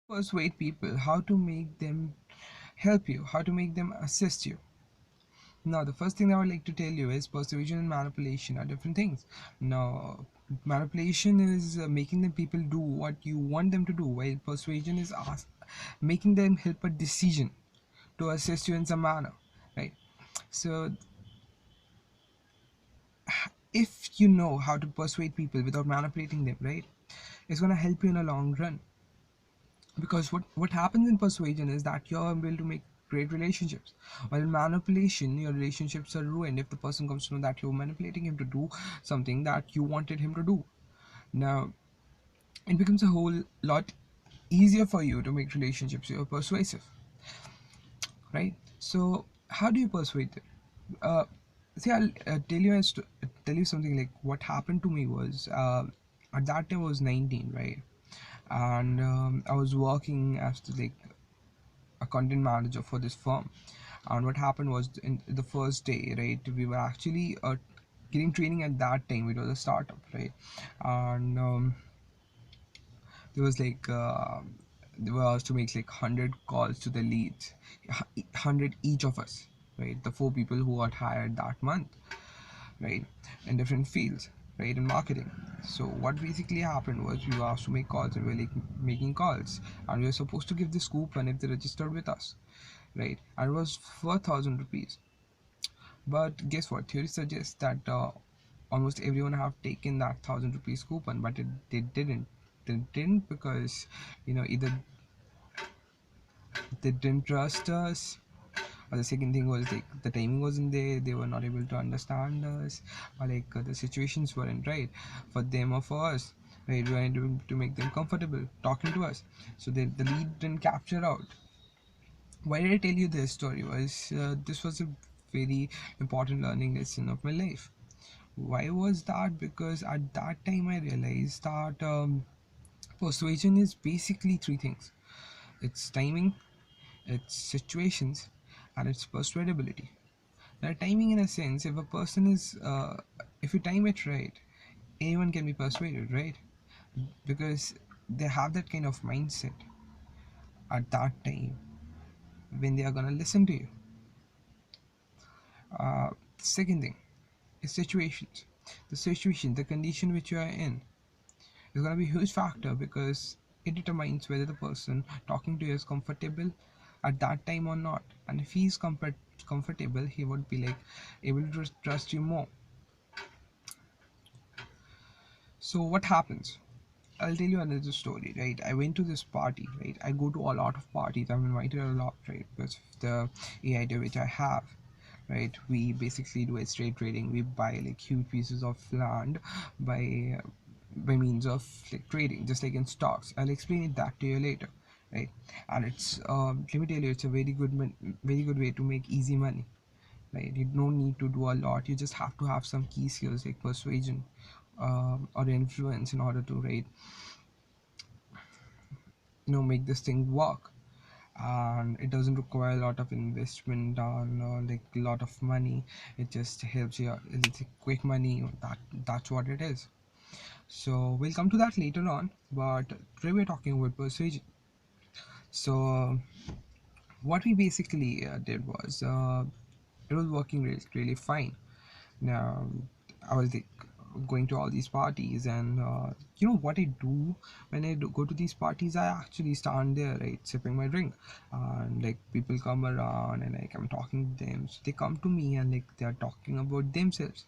Persuade people, how to make them help you, how to make them assist you. Now, the first thing I would like to tell you is persuasion and manipulation are different things. Now, manipulation is making the people do what you want them to do, while persuasion is making them help a decision to assist you in some manner, right? So, if you know how to persuade people without manipulating them, right, it's gonna help you in a long run. Because what happens in persuasion is that you're able to make great relationships, while in manipulation your relationships are ruined if the person comes to know that you're manipulating him to do something that you wanted him to do. Now it becomes a whole lot easier for you to make relationships. You're persuasive, right? So how do you persuade them? uh, See, I'll tell you something. Like, what happened to me was, at that time I was 19, right? And I was working as like a content manager for this firm. And what happened was, in the first day, right, we were actually getting training. At that time it was a startup, right? And there was like they were asked to make like 100 calls to the leads, 100 each of us, right? The four people who got hired that month, right, in different fields, right, in marketing. So what basically happened was, we were asked to make calls, and we were like making calls, and we were supposed to give this coupon if they registered with us, right? And it was 4,000 rupees. But guess what? Theory suggests that almost everyone have taken that 1,000 rupees coupon, but they didn't. They didn't because, either they didn't trust us, or the second thing was like the timing wasn't there. They were not able to understand us, or like the situations weren't right for them or for us. Right, we wanted to make them comfortable talking to us, so the lead didn't capture out. Why did I tell you this story? Was this was a very important learning lesson of my life. Why was that? Because at that time I realized that persuasion is basically three things: it's timing, its situations, and its persuadability. Now, timing, in a sense, if a person is, if you time it right, anyone can be persuaded, right? Because they have that kind of mindset at that time when they are gonna listen to you. Second thing is situations. The situation, the condition which you are in, is gonna be a huge factor, because it determines whether the person talking to you is comfortable at that time or not. And if he is comfortable, he would be like able to trust you more. So what happens? I'll tell you another story, right? I went to this party, right? I go to a lot of parties. I'm invited a lot, right? Because of the AI which I have, right? We basically do estate trading. We buy like huge pieces of land by by means of like trading, just like in stocks. I'll explain it that to you later, right? And it's let me tell you, it's a very good way to make easy money, right? You don't need to do a lot. You just have to have some key skills like persuasion, or influence, in order to, right, make this thing work. And it doesn't require a lot of investment on, like a lot of money. It just helps you. It's quick money. That's what it is. So we'll come to that later on, but today we're talking about persuasion. So what we basically did was, it was working really fine. Now I was like going to all these parties, and what I do when I go to these parties, I actually stand there, right, sipping my drink, and like people come around, and like I'm talking to them. So they come to me, and like they're talking about themselves,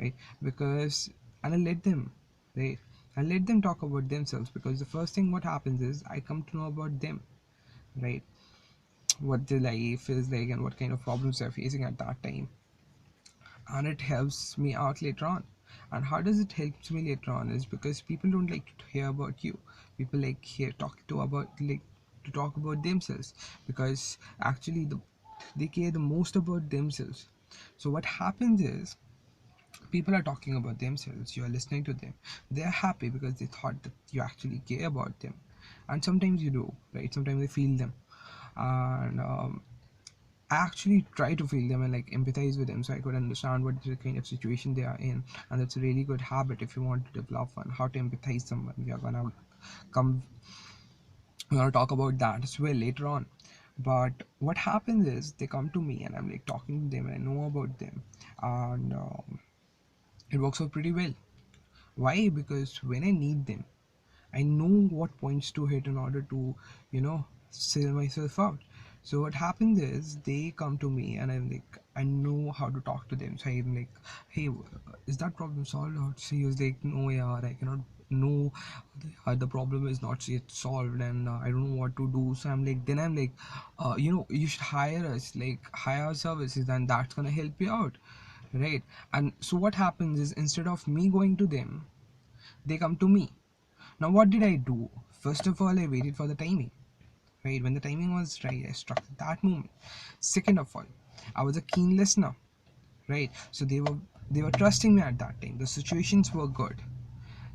right? Because and I let them, right, I let them talk about themselves, because the first thing what happens is I come to know about them, right? What their life is like, and what kind of problems they're facing at that time, and it helps me out later on. And how does it help me later on is because people don't like to hear about you. People like hear talk to about like to talk about themselves, because actually they care the most about themselves. So what happens is, people are talking about themselves, you are listening to them, they're happy because they thought that you actually care about them. And sometimes you do, right? Sometimes they feel them. And I actually try to feel them and like empathize with them, so I could understand what the kind of situation they are in. And that's a really good habit if you want to develop one, how to empathize someone. We are gonna come We're gonna talk about that as well later on. But what happens is they come to me and I'm like talking to them and I know about them, and it works out pretty well. Why? Because when I need them, I know what points to hit in order to, sell myself out. So what happens is they come to me and I'm like, I know how to talk to them. So I'm like, hey, is that problem solved? Or so he was like, no, yeah, I cannot. No, the problem is not yet solved, and I don't know what to do. So I'm like, you should hire us, like hire our services, and that's gonna help you out, right? And so what happens is instead of me going to them, they come to me. Now, what did I do? First of all, I waited for the timing. Right, when the timing was right, I struck at that moment. Second of all, I was a keen listener. Right, so they were trusting me at that time. The situations were good.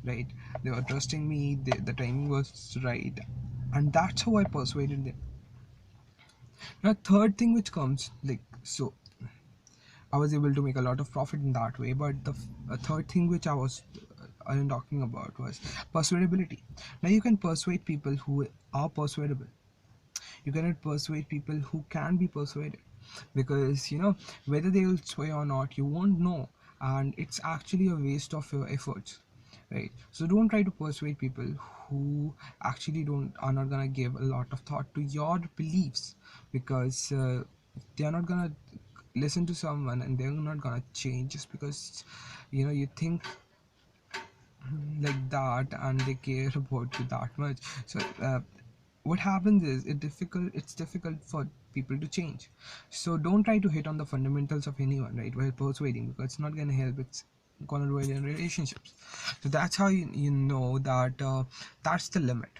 Right, they were trusting me. The timing was right, and that's how I persuaded them. Now, third thing which comes like so, I was able to make a lot of profit in that way. But the third thing which I was talking about was persuadability. Now you can persuade people who are persuadable. You cannot persuade people who can be persuaded, because whether they will sway or not, you won't know, and it's actually a waste of your efforts, right? So don't try to persuade people who actually don't are not gonna give a lot of thought to your beliefs, because they are not gonna listen to someone and they're not gonna change just because you think like that and they care about you that much. So what happens is it's difficult for people to change. So don't try to hit on the fundamentals of anyone, right, while persuading, because it's not going to help. It's going to ruin your relationships. So that's how you know that that's the limit.